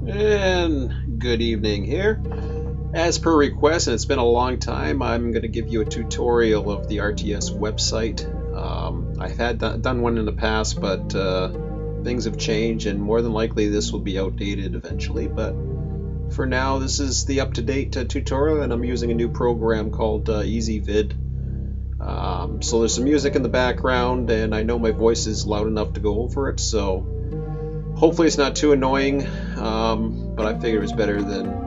And good evening here. As per request, and it's been a long time, I'm going to give you a tutorial of the RTS website. I've had done one in the past, but things have changed, and more than likely this will be outdated eventually. But for now, this is the up-to-date tutorial, and I'm using a new program called EasyVid. So there's some music in the background, and I know my voice is loud enough to go over it, so hopefully it's not too annoying, but I figured it was better than,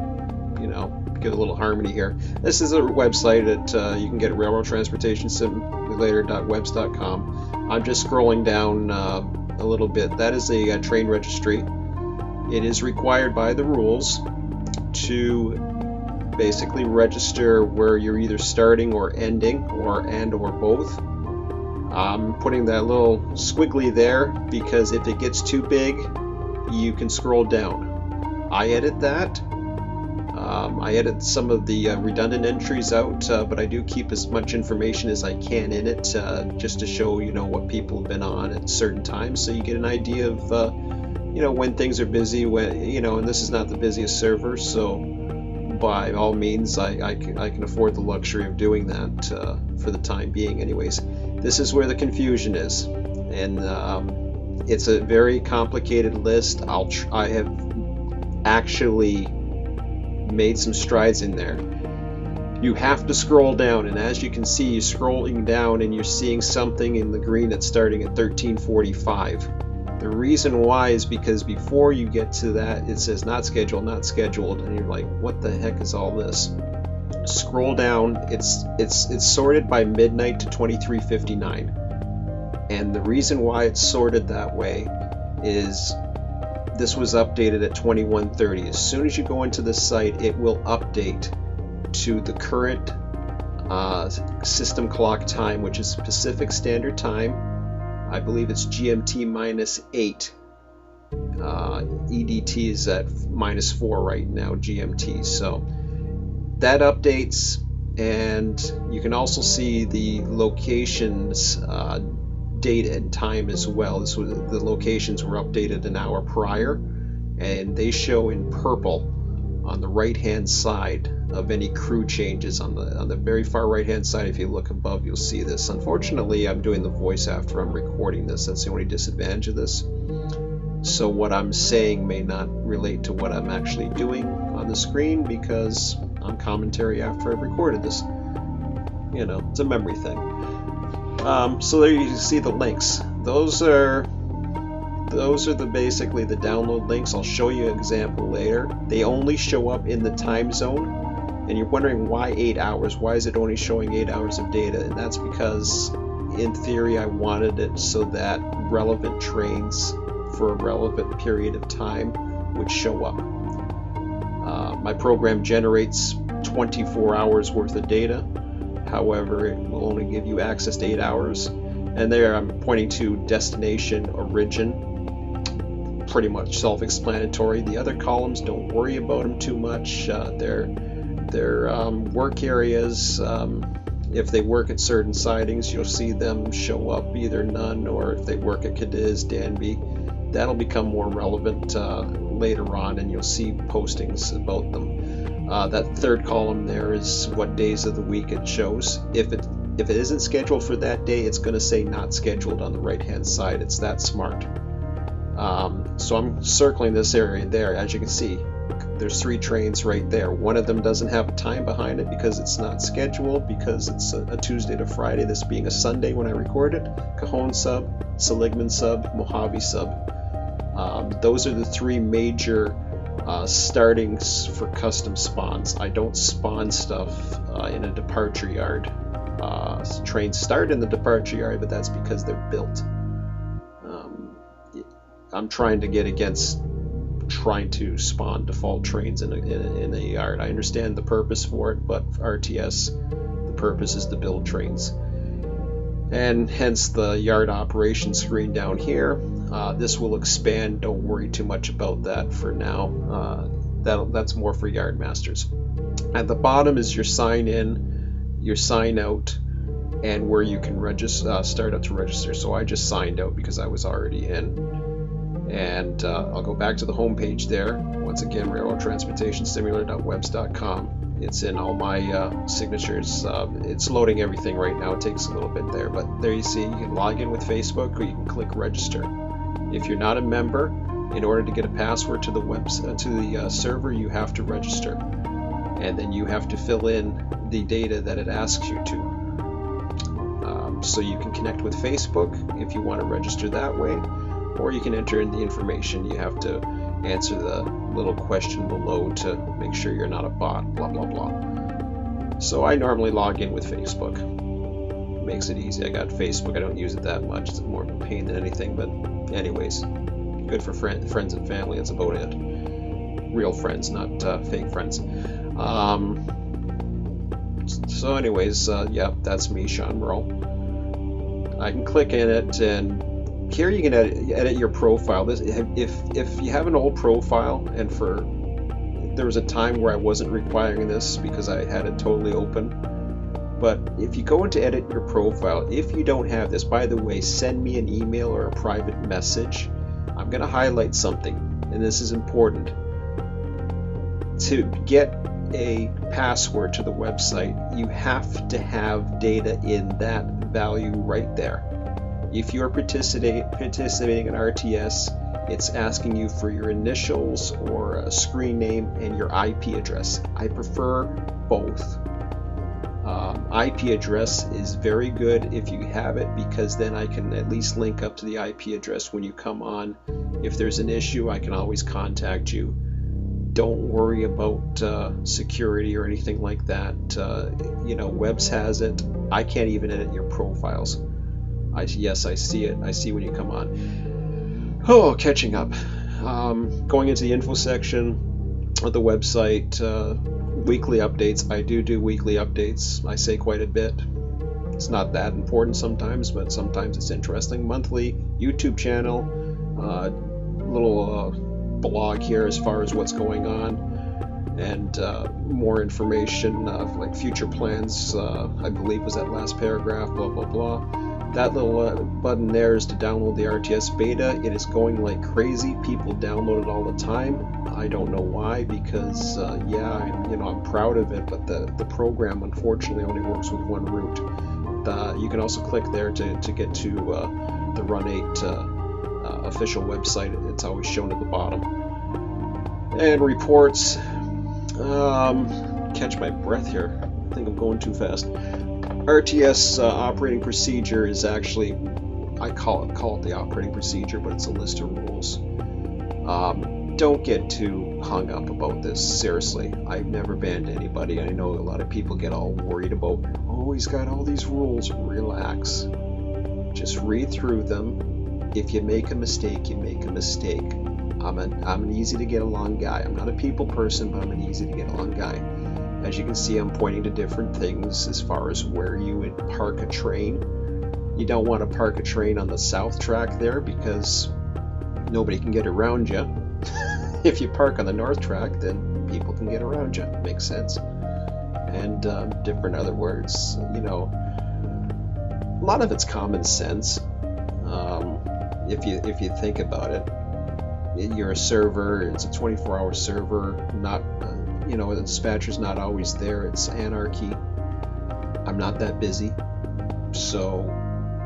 get a little harmony here. This is a website that you can get at Railroad Transportation Simulator.webs.com. I'm just scrolling down a little bit. That is a train registry. It is required by the rules to basically register where you're either starting or ending, or both. I'm putting that little squiggly there because if it gets too big, you can scroll down. I edit that. I edit some of the redundant entries out, but I do keep as much information as I can in it, just to show what people have been on at certain times, so you get an idea of when things are busy. When and this is not the busiest server, so by all means, I can afford the luxury of doing that for the time being. Anyways, this is where the confusion is, and it's a very complicated list. I have actually made some strides in there. You have to scroll down, and as you can see, you're scrolling down and you're seeing something in the green that's starting at 1345. The reason why is because before you get to that, it says not scheduled, and you're like, what the heck is all this? Scroll down. It's sorted by midnight to 2359, and the reason why it's sorted that way is this was updated at 2130. As soon as you go into the site, it will update to the current system clock time, which is Pacific Standard Time. I believe it's GMT -8. EDT is at -4 right now, GMT. So that updates, and you can also see the locations date and time as well. The locations were updated an hour prior, and they show in purple on the right hand side of any crew changes. On the very far right hand side, if you look above, you'll see this. Unfortunately, I'm doing the voice after I'm recording this. That's the only disadvantage of this, so what I'm saying may not relate to what I'm actually doing on the screen because I'm commentary after I've recorded this. It's a memory thing. So there you see the links. Those are basically the download links. I'll show you an example later. They only show up in the time zone, and you're wondering why 8 hours. Why is it only showing 8 hours of data? And that's because, in theory, I wanted it so that relevant trains for a relevant period of time would show up. My program generates 24 hours worth of data. However, it will only give you access to 8 hours. And there I'm pointing to destination, origin, pretty much self-explanatory. The other columns, don't worry about them too much. They're work areas. If they work at certain sidings, you'll see them show up either none, or if they work at Cadiz, Danby, that'll become more relevant later on, and you'll see postings about them. That third column there is what days of the week it shows. If it isn't scheduled for that day, it's going to say not scheduled on the right hand side. It's that smart. So I'm circling this area there. As you can see, there's 3 trains right there. One of them doesn't have a time behind it because it's not scheduled, because it's a Tuesday to Friday, this being a Sunday when I record it. Cajon sub, Seligman sub, Mojave sub. Those are the 3 major startings for custom spawns. I don't spawn stuff in a departure yard. Trains start in the departure yard, but that's because they're built. I'm trying to get against trying to spawn default trains in a yard. I understand the purpose for it, but for RTS, the purpose is to build trains. And hence the yard operation screen down here. This will expand. Don't worry too much about that for now. That's more for yard masters. At the bottom is your sign in, your sign out, and where you can register, start up to register. So I just signed out because I was already in. And I'll go back to the home page there. Once again, railroadtransportationsimulator.webs.com. It's in all my signatures. It's loading everything right now. It takes a little bit there, but there you see, you can log in with Facebook, or you can click register. If you're not a member, in order to get a password to the server, you have to register, and then you have to fill in the data that it asks you to. So you can connect with Facebook if you want to register that way, or you can enter in the information. You have to answer the little question below to make sure you're not a bot, blah blah blah. So I normally log in with Facebook. It makes it easy. I got Facebook. I don't use it that much. It's more of a pain than anything, but anyways, good for friends and family. That's about it. Real friends, not fake friends. So anyways, yeah, that's me, Sean Merle. I can click in it, and here you can edit your profile. If you have an old profile, and there was a time where I wasn't requiring this because I had it totally open, but if you go into edit your profile, if you don't have this, by the way, send me an email or a private message. I'm going to highlight something, and this is important. To get a password to the website, you have to have data in that value right there. If you're participating in RTS, it's asking you for your initials or a screen name and your IP address. I prefer both. IP address is very good if you have it, because then I can at least link up to the IP address when you come on. If there's an issue, I can always contact you. Don't worry about security or anything like that. Webs has it. I can't even edit your profiles. Yes, I see it. I see when you come on. Oh, catching up. Going into the info section of the website, weekly updates. I do weekly updates. I say quite a bit. It's not that important sometimes, but sometimes it's interesting. Monthly YouTube channel, little blog here as far as what's going on, and more information like future plans. I believe was that last paragraph. Blah blah blah. That little button there is to download the RTS beta. It is going like crazy. People download it all the time. I don't know why, because I'm proud of it, but the program unfortunately only works with one route. You can also click there to get to the Run 8 official website. It's always shown at the bottom. And reports. Catch my breath here. I think I'm going too fast. RTS operating procedure is actually, I call it the operating procedure, but it's a list of rules. Don't get too hung up about this. Seriously, I've never banned anybody. I know a lot of people get all worried about, oh, he's got all these rules. Relax. Just read through them. If you make a mistake, you make a mistake. I'm an easy to get along guy. I'm not a people person, but I'm an easy to get along guy. As you can see, I'm pointing to different things as far as where you would park a train. You don't want to park a train on the south track there, because nobody can get around you. If you park on the north track, then people can get around you. Makes sense. And different other words, a lot of it's common sense. If you think about it, you're a server. It's a 24-hour server. Not the dispatcher's not always there. It's anarchy. I'm not that busy, so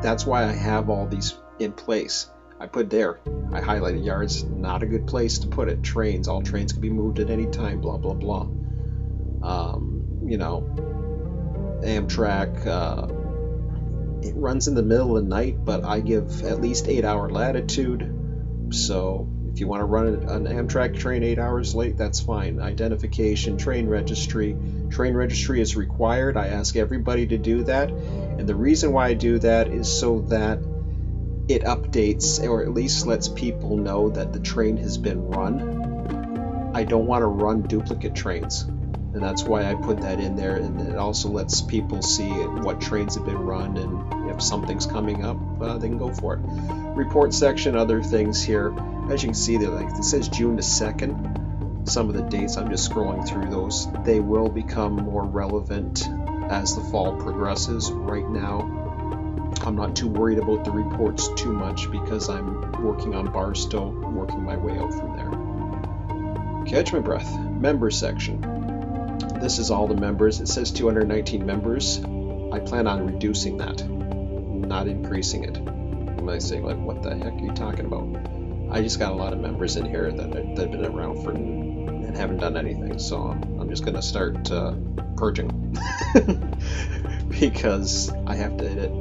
that's why I have all these in place. I put there. I highlighted yards. Not a good place to put it. Trains. All trains can be moved at any time. Blah blah blah. Amtrak. It runs in the middle of the night, but I give at least 8-hour latitude. So if you want to run an Amtrak train 8 hours late, that's fine. Identification, train registry. Train registry is required. I ask everybody to do that. And the reason why I do that is so that it updates, or at least lets people know that the train has been run. I don't want to run duplicate trains. And that's why I put that in there, and it also lets people see what trains have been run, and if something's coming up, they can go for it. Report section, other things here. As you can see, it says June the 2nd. Some of the dates, I'm just scrolling through those. They will become more relevant as the fall progresses. Right now, I'm not too worried about the reports too much because I'm working on Barstow, working my way out from there. Catch my breath. Members section. This is all the members. It says 219 members. I plan on reducing that, not increasing it. You might say, like, what the heck are you talking about? I just got a lot of members in here that have been around for and haven't done anything, so I'm just going to start purging because I have to edit.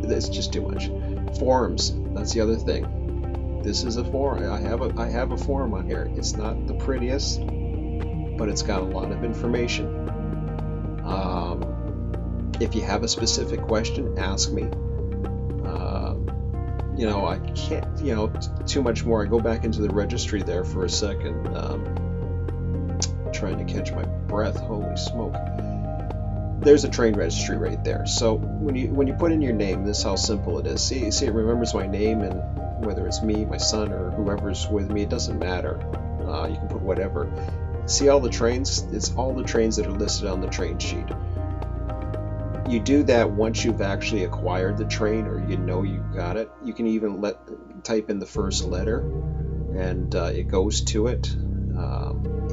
It's just too much. Forums, that's the other thing. This is a forum. I have a forum on here. It's not the prettiest, but it's got a lot of information. If you have a specific question, ask me. I can't, too much more. I go back into the registry there for a second, trying to catch my breath. Holy smoke. There's a train registry right there. So when you put in your name, this is how simple it is. See, it remembers my name, and whether it's me, my son, or whoever's with me, it doesn't matter. You can put whatever. See all the trains? It's all the trains that are listed on the train sheet. You do that once you've actually acquired the train, or you got it. You can even type in the first letter, and it goes to it.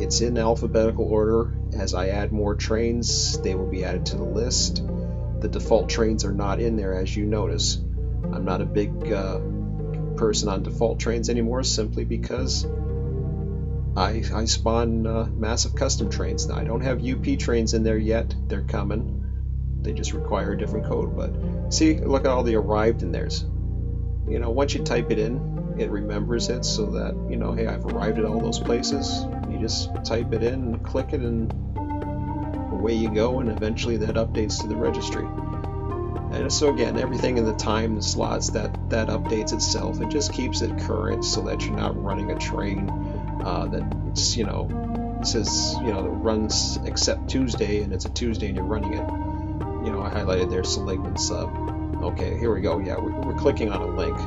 It's in alphabetical order. As I add more trains, they will be added to the list. The default trains are not in there, as you notice. I'm not a big person on default trains anymore, simply because I spawn massive custom trains. Now, I don't have UP trains in there yet. They're coming. They just require a different code. But see, look at all the arrived in theirs. Once you type it in, it remembers it, so that hey, I've arrived at all those places. You just type it in, click it, and away you go, and eventually that updates to the registry. And so again, everything in the time, the slots, that updates itself. It just keeps it current so that you're not running a train that it's, it says, that runs except Tuesday, and it's a Tuesday and you're running it. I highlighted there Seligman sub. Okay, here we go. Yeah, we're clicking on a link.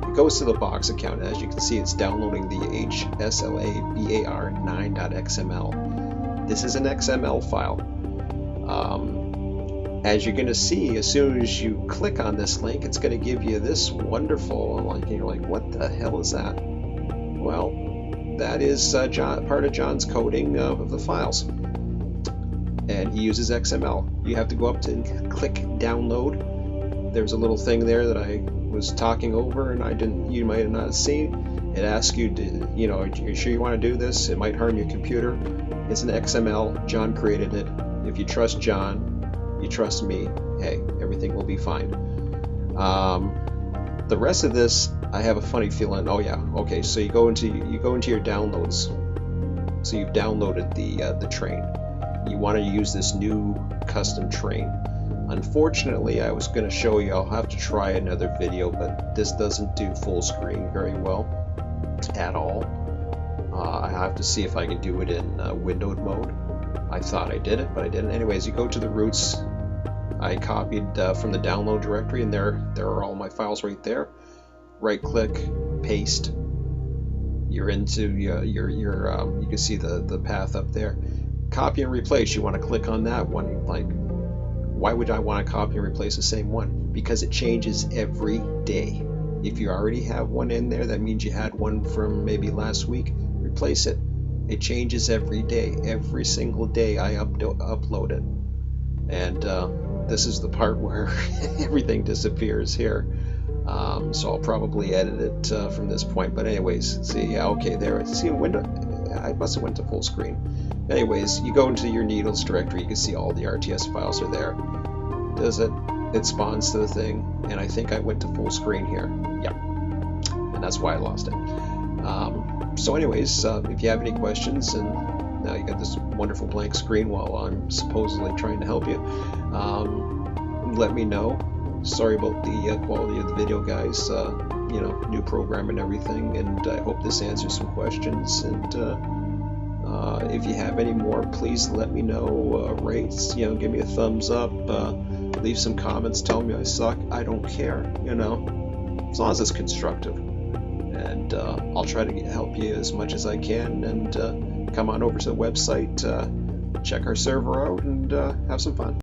It goes to the Box account. As you can see, it's downloading the HSLABAR9.xml. This is an XML file. As you're going to see, as soon as you click on this link, it's going to give you this wonderful, you're like, what the hell is that? Well, that is part of John's coding of the files. And he uses XML. You have to go up to and click download. There's a little thing there that I was talking over and you might have not seen. It asks you, are you sure you want to do this? It might harm your computer. It's an XML. John created it. If you trust John, you trust me, hey, everything will be fine. The rest of this, I have a funny feeling. Oh yeah, okay. So you go into your downloads. So you've downloaded the train. You want to use this new custom train. Unfortunately, I was going to show you. I'll have to try another video, but this doesn't do full screen very well at all. I have to see if I can do it in windowed mode. I thought I did it, but I didn't. Anyways, you go to the roots. I copied from the download directory, and there are all my files right there. Right click, paste. You're into your you can see the path up there. Copy and replace. You want to click on that one. Like, why would I want to copy and replace the same one? Because it changes every day. If you already have one in there, that means you had one from maybe last week. Replace it. It changes every day. Every single day I upload it. And this is the part where everything disappears here. So I'll probably edit it from this point. But anyways, see, yeah, okay, there. See a window. I must have went to full screen. Anyways, you go into your needles directory. You can see all the RTS files are there. Does it? It spawns to the thing, and I think I went to full screen here. Yeah, and that's why I lost it. So anyways, if you have any questions, and now you got this wonderful blank screen while I'm supposedly trying to help you, let me know. Sorry about the quality of the video, guys. New program and everything, and I hope this answers some questions. And if you have any more, please let me know. Rates, give me a thumbs up. Leave some comments. Tell me I suck. I don't care. As long as it's constructive. And I'll try to help you as much as I can. And come on over to the website, check our server out, and have some fun.